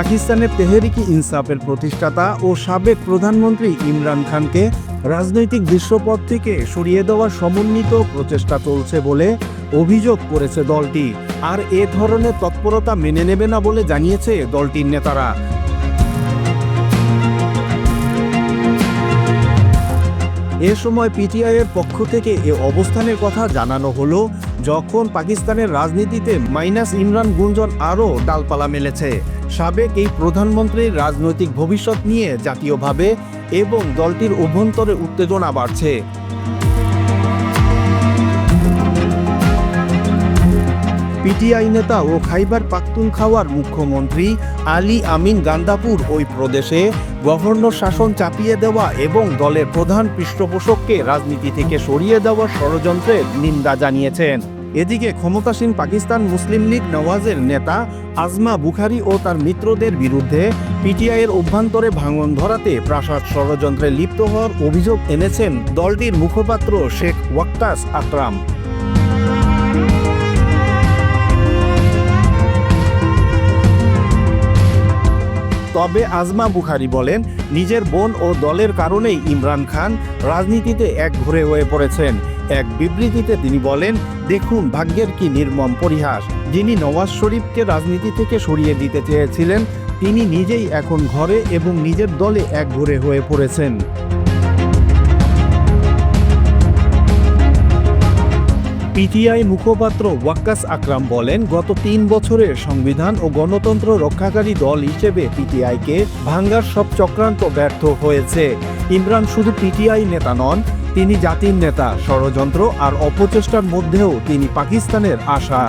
পাকিস্তানের তেহরিক ইনসাফের প্রতিষ্ঠাতা ও সাবেক প্রধানমন্ত্রী ইমরান খানকে রাজনৈতিক দৃশ্যপট থেকে সরিয়ে দেওয়ার সমন্বিত প্রচেষ্টা চলছে বলে অভিযোগ করেছে দলটি। আর এ ধরনের তৎপরতা মেনে নেবে না বলে জানিয়েছে দলটির নেতারা। এ সময় পিটিআইয়ের পক্ষ থেকে এ অবস্থানের কথা জানানো হলো যখন পাকিস্তানের রাজনীতিতে মাইনাস ইমরান গুঞ্জন আরও ডালপালা মেলেছে। সাবেক এই প্রধানমন্ত্রীর রাজনৈতিক ভবিষ্যৎ নিয়ে জাতীয়ভাবে এবং দলটির অভ্যন্তরে উত্তেজনা বাড়ছে। পিটিআই নেতা ও খাইবার পাখতুনখাওয়ার মুখ্যমন্ত্রী আলী আমিন গান্দাপুর ওই প্রদেশে গভর্নর শাসন চাপিয়ে দেওয়া এবং দলের প্রধান পৃষ্ঠপোষককে রাজনীতি থেকে সরিয়ে দেওয়ার ষড়যন্ত্রের নিন্দা জানিয়েছেন। এদিকে ক্ষমতাসীন পাকিস্তান মুসলিম লীগ নওয়াজের নেতা আজমা বুখারী ও তার মিত্রদের বিরুদ্ধে পিটিআইয়ের অভ্যন্তরে ভাঙন ধরাতে প্রাসাদ ষড়যন্ত্রে লিপ্ত হওয়ার অভিযোগ এনেছেন দলটির মুখপাত্র শেখ ওয়াক্কাস আকরাম। তবে আজমা বুখারী বলেন, নিজের বোন ও দলের কারণেই ইমরান খান রাজনীতিতে একঘরে হয়ে পড়েছেন। এক বিবৃতিতে তিনি বলেন, দেখুন ভাগ্যের কি নির্মম পরিহাস, যিনি নওয়াজ শরীফকে রাজনীতি থেকে সরিয়ে দিতে চেয়েছিলেন তিনি নিজেই এখন ঘরে এবং নিজের দলে একঘরে হয়ে পড়েছেন। পিটিআই মুখপাত্র ওয়াক্কাস আকরাম বলেন, গত ৩ বছরে সংবিধান ও গণতন্ত্র রক্ষাকারী দল হিসেবে পিটিআইকে ভাঙ্গার সব চক্রান্ত ব্যর্থ হয়েছে। ইমরান শুধু পিটিআই নেতা নন, তিনি জাতির নেতা। ষড়যন্ত্র আর অপচেষ্টার মধ্যেও তিনি পাকিস্তানের আশা।